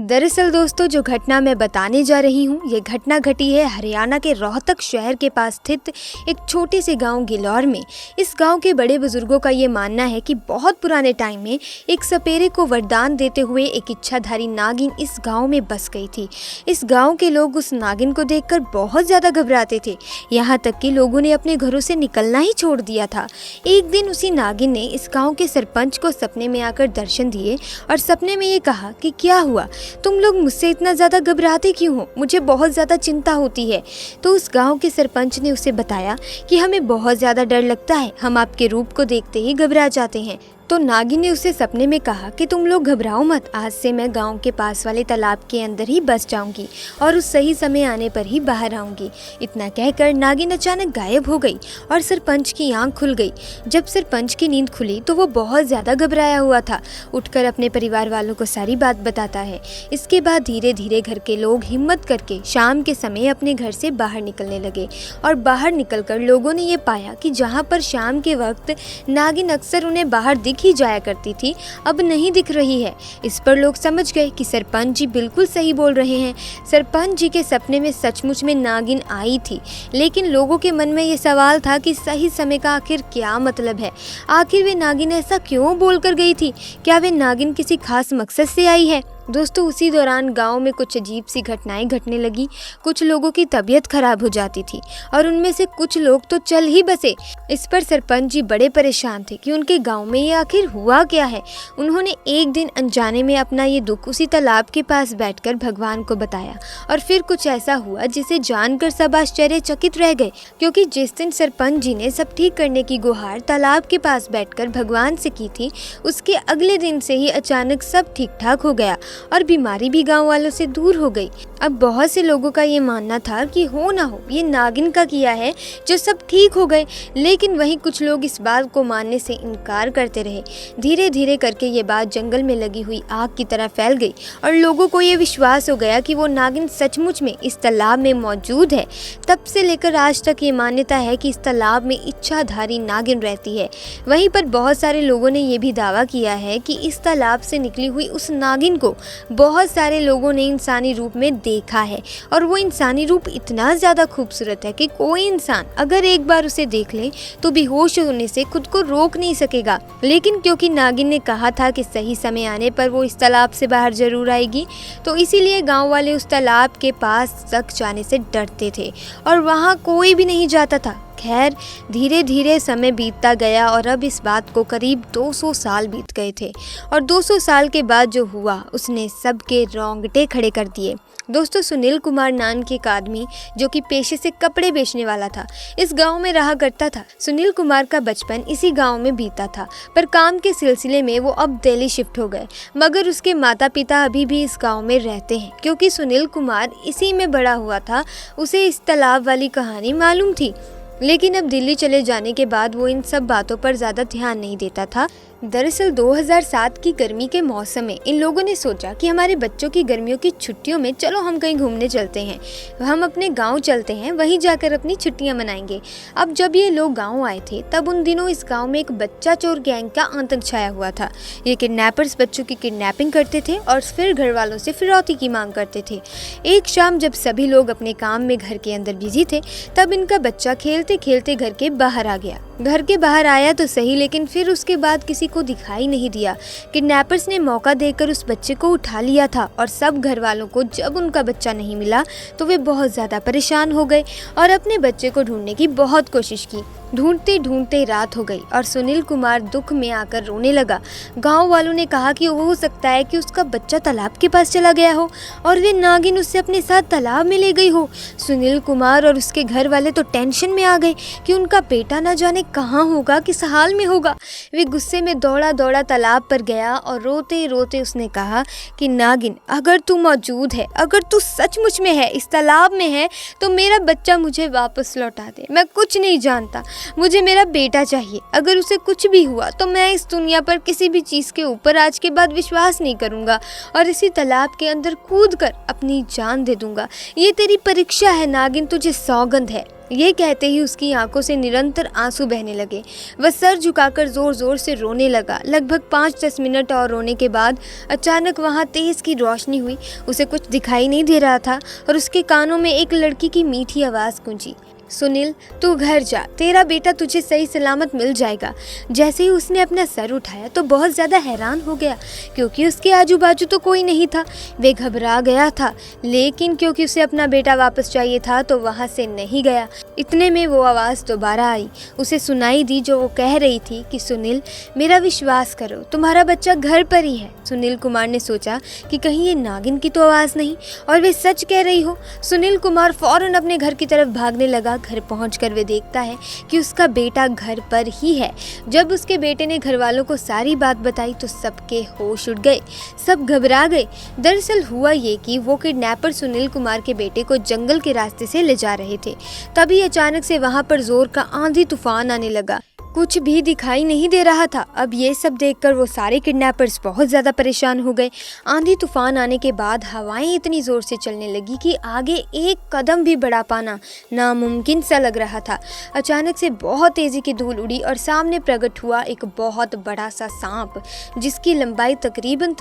दरअसल दोस्तों, जो घटना मैं बताने जा रही हूँ ये घटना घटी है हरियाणा के रोहतक शहर के पास स्थित एक छोटे से गांव गिलौर में। इस गांव के बड़े बुजुर्गों का ये मानना है कि बहुत पुराने टाइम में एक सपेरे को वरदान देते हुए एक इच्छाधारी नागिन इस गांव में बस गई थी। इस गांव के लोग उस नागिन को देखकर बहुत ज़्यादा घबराते थे, यहाँ तक कि लोगों ने अपने घरों से निकलना ही छोड़ दिया था। एक दिन उसी नागिन ने इस गाँव के सरपंच को सपने में आकर दर्शन दिए और सपने में ये कहा कि क्या हुआ, तुम लोग मुझसे इतना ज़्यादा घबराते क्यों हो, मुझे बहुत ज़्यादा चिंता होती है। तो उस गांव के सरपंच ने उसे बताया कि हमें बहुत ज़्यादा डर लगता है, हम आपके रूप को देखते ही घबरा जाते हैं। तो नागिन ने उसे सपने में कहा कि तुम लोग घबराओ मत, आज से मैं गांव के पास वाले तालाब के अंदर ही बस जाऊंगी और उस सही समय आने पर ही बाहर आऊंगी। इतना कहकर नागिन अचानक गायब हो गई और सरपंच की आंख खुल गई। जब सरपंच की नींद खुली तो वो बहुत ज़्यादा घबराया हुआ था, उठकर अपने परिवार वालों को सारी बात बताता है। इसके बाद धीरे धीरे घर के लोग हिम्मत करके शाम के समय अपने घर से बाहर निकलने लगे और बाहर निकलकर लोगों ने ये पाया कि जहाँ पर शाम के वक्त नागिन अक्सर उन्हें बाहर दिख ही जाया करती थी, अब नहीं दिख रही है। इस पर लोग समझ गए कि सरपंच जी बिल्कुल सही बोल रहे हैं। सरपंच जी के सपने में सचमुच में नागिन आई थी, लेकिन लोगों के मन में ये सवाल था कि सही समय का आखिर क्या मतलब है। आखिर वे नागिन ऐसा क्यों बोल कर गई थी? क्या वे नागिन किसी खास मकसद से आई है? दोस्तों, उसी दौरान गांव में कुछ अजीब सी घटनाएं घटने लगी। कुछ लोगों की तबीयत खराब हो जाती थी और उनमें से कुछ लोग तो चल ही बसे। इस पर सरपंच जी बड़े परेशान थे कि उनके गांव में ये आखिर हुआ क्या है। उन्होंने एक दिन अनजाने में अपना ये दुख उसी तालाब के पास बैठकर भगवान को बताया और फिर कुछ ऐसा हुआ जिसे जानकर सब आश्चर्यचकित रह गए, क्योंकि जिस दिन सरपंच जी ने सब ठीक करने की गुहार तालाब के पास बैठकर भगवान से की थी, उसके अगले दिन से ही अचानक सब ठीक ठाक हो गया और बीमारी भी गांव वालों से दूर हो गई। अब बहुत से लोगों का ये मानना था कि हो ना हो ये नागिन का किया है जो सब ठीक हो गए, लेकिन वहीं कुछ लोग इस बात को मानने से इनकार करते रहे। धीरे धीरे करके ये बात जंगल में लगी हुई आग की तरह फैल गई और लोगों को ये विश्वास हो गया कि वो नागिन सचमुच में इस तालाब में मौजूद है। तब से लेकर आज तक ये मान्यता है कि इस तालाब में इच्छाधारी नागिन रहती है। वहीं पर बहुत सारे लोगों ने ये भी दावा किया है कि इस तालाब से निकली हुई उस नागिन को बहुत सारे लोगों ने इंसानी रूप में देखा है और वो इंसानी रूप इतना ज़्यादा खूबसूरत है कि कोई इंसान अगर एक बार उसे देख ले तो बेहोश होने से खुद को रोक नहीं सकेगा। लेकिन क्योंकि नागिन ने कहा था कि सही समय आने पर वो इस तालाब से बाहर जरूर आएगी, तो इसीलिए गांव वाले उस तालाब के पास तक जाने से डरते थे और वहाँ कोई भी नहीं जाता था। खैर, धीरे धीरे समय बीतता गया और अब इस बात को करीब 200 साल बीत गए थे और 200 साल के बाद जो हुआ उसने सबके रोंगटे खड़े कर दिए। दोस्तों, सुनील कुमार नाम के एक आदमी जो कि पेशे से कपड़े बेचने वाला था, इस गांव में रहा करता था। सुनील कुमार का बचपन इसी गांव में बीता था, पर काम के सिलसिले में वो अब दिल्ली शिफ्ट हो गए, मगर उसके माता पिता अभी भी इस गांव में रहते हैं। क्योंकि सुनील कुमार इसी में बड़ा हुआ था, उसे इस तालाब वाली कहानी मालूम थी, लेकिन अब दिल्ली चले जाने के बाद वो इन सब बातों पर ज़्यादा ध्यान नहीं देता था। दरअसल 2007 की गर्मी के मौसम में इन लोगों ने सोचा कि हमारे बच्चों की गर्मियों की छुट्टियों में चलो हम कहीं घूमने चलते हैं, हम अपने गांव चलते हैं, वहीं जाकर अपनी छुट्टियां मनाएंगे। अब जब ये लोग गांव आए थे तब उन दिनों इस गांव में एक बच्चा चोर गैंग का आतंक छाया हुआ था। ये किडनैपर्स बच्चों की किडनैपिंग करते थे और फिर घर वालों से फिरौती की मांग करते थे। एक शाम जब सभी लोग अपने काम में घर के अंदर बिजी थे, तब इनका बच्चा खेलते खेलते घर के बाहर आ गया। घर के बाहर आया तो सही, लेकिन फिर उसके बाद किसी को दिखाई नहीं दिया। किडनैपर्स ने मौका देकर उस बच्चे को उठा लिया था और सब घर वालों को जब उनका बच्चा नहीं मिला तो वे बहुत ज़्यादा परेशान हो गए और अपने बच्चे को ढूंढने की बहुत कोशिश की। ढूंढते ढूंढते रात हो गई और सुनील कुमार दुख में आकर रोने लगा। गांव वालों ने कहा कि हो सकता है कि उसका बच्चा तालाब के पास चला गया हो और वे नागिन उससे अपने साथ तालाब में ले गई हो। सुनील कुमार और उसके घर वाले तो टेंशन में आ गए कि उनका बेटा न जाने कहाँ होगा, किस हाल में होगा। वे गुस्से में दौड़ा दौड़ा तालाब पर गया और रोते रोते उसने कहा कि नागिन, अगर तू मौजूद है, अगर तू सचमुच में है, इस तालाब में है, तो मेरा बच्चा मुझे वापस लौटा दे। मैं कुछ नहीं जानता, मुझे मेरा बेटा चाहिए। अगर उसे कुछ भी हुआ तो मैं इस दुनिया पर किसी भी चीज़ के ऊपर आज के बाद विश्वास नहीं करूँगा और इसी तालाब के अंदर कूद कर अपनी जान दे दूँगा। ये तेरी परीक्षा है नागिन, तुझे सौगंध है। ये कहते ही उसकी आंखों से निरंतर आंसू बहने लगे। वह सर झुकाकर जोर जोर से रोने लगा। लगभग 5-10 मिनट और रोने के बाद अचानक वहाँ तेज की रोशनी हुई। उसे कुछ दिखाई नहीं दे रहा था और उसके कानों में एक लड़की की मीठी आवाज़ गूंजी, सुनील तू घर जा, तेरा बेटा तुझे सही सलामत मिल जाएगा। जैसे ही उसने अपना सर उठाया तो बहुत ज़्यादा हैरान हो गया, क्योंकि उसके आजू बाजू तो कोई नहीं था। वे घबरा गया था, लेकिन क्योंकि उसे अपना बेटा वापस चाहिए था तो वहाँ से नहीं गया। इतने में वो आवाज़ दोबारा आई। उसे सुनाई दी जो वो कह रही थी कि सुनील मेरा विश्वास करो, तुम्हारा बच्चा घर पर ही है। सुनील कुमार ने सोचा कि कहीं ये नागिन की तो आवाज़ नहीं और वे सच कह रही हो। सुनील कुमार फौरन अपने घर की तरफ भागने लगा। घर पहुंचकर वे देखता है कि उसका बेटा घर पर ही है। जब उसके बेटे ने घर वालों को सारी बात बताई तो सबके होश उड़ गए, सब घबरा गए। दरअसल हुआ ये कि वो किडनैपर सुनील कुमार के बेटे को जंगल के रास्ते से ले जा रहे थे। तभी अचानक से वहां पर जोर का आंधी तूफान आने लगा। कुछ भी दिखाई नहीं दे रहा था। अब ये सब देखकर वो सारे किडनैपर्स बहुत ज़्यादा परेशान हो गए। आंधी तूफान आने के बाद हवाएं इतनी ज़ोर से चलने लगी कि आगे एक कदम भी बढ़ा पाना नामुमकिन सा लग रहा था। अचानक से बहुत तेज़ी की धूल उड़ी और सामने प्रकट हुआ एक बहुत बड़ा सा सांप, जिसकी लंबाई तकरीबन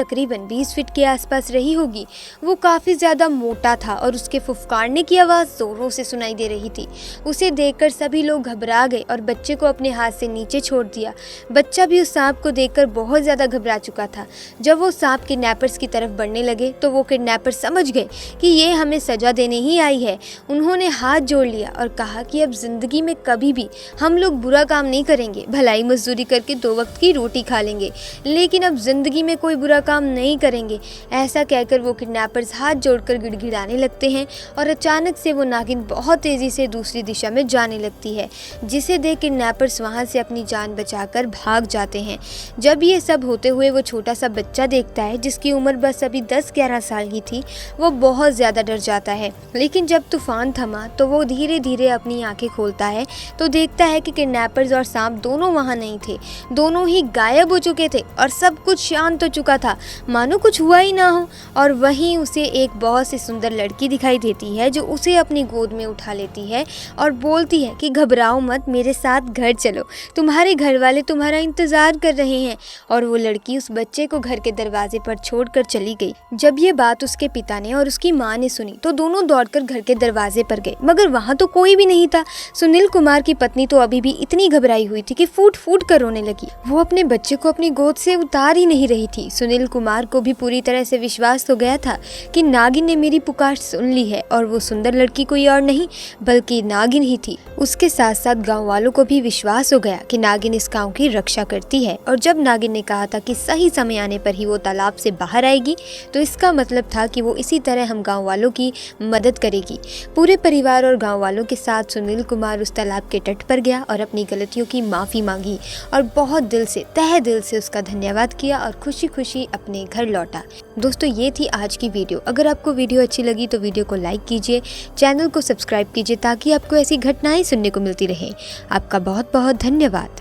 20 फीट के आसपास रही होगी। वो काफ़ी ज़्यादा मोटा था और उसके फुफकारने की आवाज़ ज़ोरों से सुनाई दे रही थी। उसे देखकर सभी लोग घबरा गए और बच्चे को अपने हाथ से नीचे छोड़ दिया। बच्चा भी उस सांप को देखकर बहुत ज्यादा घबरा चुका था। जब वो सांप किडनैपर्स की तरफ बढ़ने लगे तो वो किडनैपर समझ गए कि ये हमें सजा देने ही आई है। उन्होंने हाथ जोड़ लिया और कहा कि अब जिंदगी में कभी भी हम लोग बुरा काम नहीं करेंगे, भलाई मजदूरी करके 2 वक्त की रोटी खा लेंगे, लेकिन अब जिंदगी में कोई बुरा काम नहीं करेंगे। ऐसा कहकर वो किडनैपर्स हाथ जोड़कर गिड़गिड़ाने लगते हैं और अचानक से वो नागिन बहुत तेजी से दूसरी दिशा में जाने लगती है, जिसे देख किडनैपर्स वहां से अपनी जान बचाकर भाग जाते हैं। जब ये सब होते हुए वो छोटा सा बच्चा देखता है, जिसकी उम्र बस अभी 10-11 साल की थी, वो बहुत ज़्यादा डर जाता है। लेकिन जब तूफान थमा तो वो धीरे धीरे अपनी आंखें खोलता है तो देखता है कि किडनैपर्स और सांप दोनों वहाँ नहीं थे। दोनों ही गायब हो चुके थे और सब कुछ शांत हो चुका था, मानो कुछ हुआ ही ना हो। और वहीं उसे एक बहुत सी सुंदर लड़की दिखाई देती है, जो उसे अपनी गोद में उठा लेती है और बोलती है कि घबराओ मत, मेरे साथ घर चलो, तुम्हारे घर वाले तुम्हारा इंतजार कर रहे हैं। और वो लड़की उस बच्चे को घर के दरवाजे पर छोड़कर चली गई। जब ये बात उसके पिता ने और उसकी माँ ने सुनी तो दोनों दौड़कर घर के दरवाजे पर गए, मगर वहाँ तो कोई भी नहीं था। सुनील कुमार की पत्नी तो अभी भी इतनी घबराई हुई थी कि फूट फूट कर रोने लगी। वो अपने बच्चे को अपनी गोद से उतार ही नहीं रही थी। सुनील कुमार को भी पूरी तरह से विश्वास हो गया था कि नागिन ने मेरी पुकार सुन ली है और वो सुंदर लड़की कोई और नहीं बल्कि नागिन ही थी। उसके साथ साथ गाँव वालों को भी विश्वास हो गया कि नागिन इस गांव की रक्षा करती है। और जब नागिन ने कहा था कि सही समय आने पर ही वो तालाब से बाहर आएगी, तो इसका मतलब था कि वो इसी तरह हम गांव वालों की मदद करेगी। पूरे परिवार और गांव वालों के साथ सुनील कुमार उस तालाब के तट पर गया और अपनी गलतियों की माफ़ी मांगी और बहुत दिल से, तहे दिल से उसका धन्यवाद किया और खुशी खुशी अपने घर लौटा। दोस्तों, ये थी आज की वीडियो। अगर आपको वीडियो अच्छी लगी तो वीडियो को लाइक कीजिए, चैनल को सब्सक्राइब कीजिए ताकि आपको ऐसी घटनाएं सुनने को मिलती रहे। आपका बहुत बहुत धन्यवाद।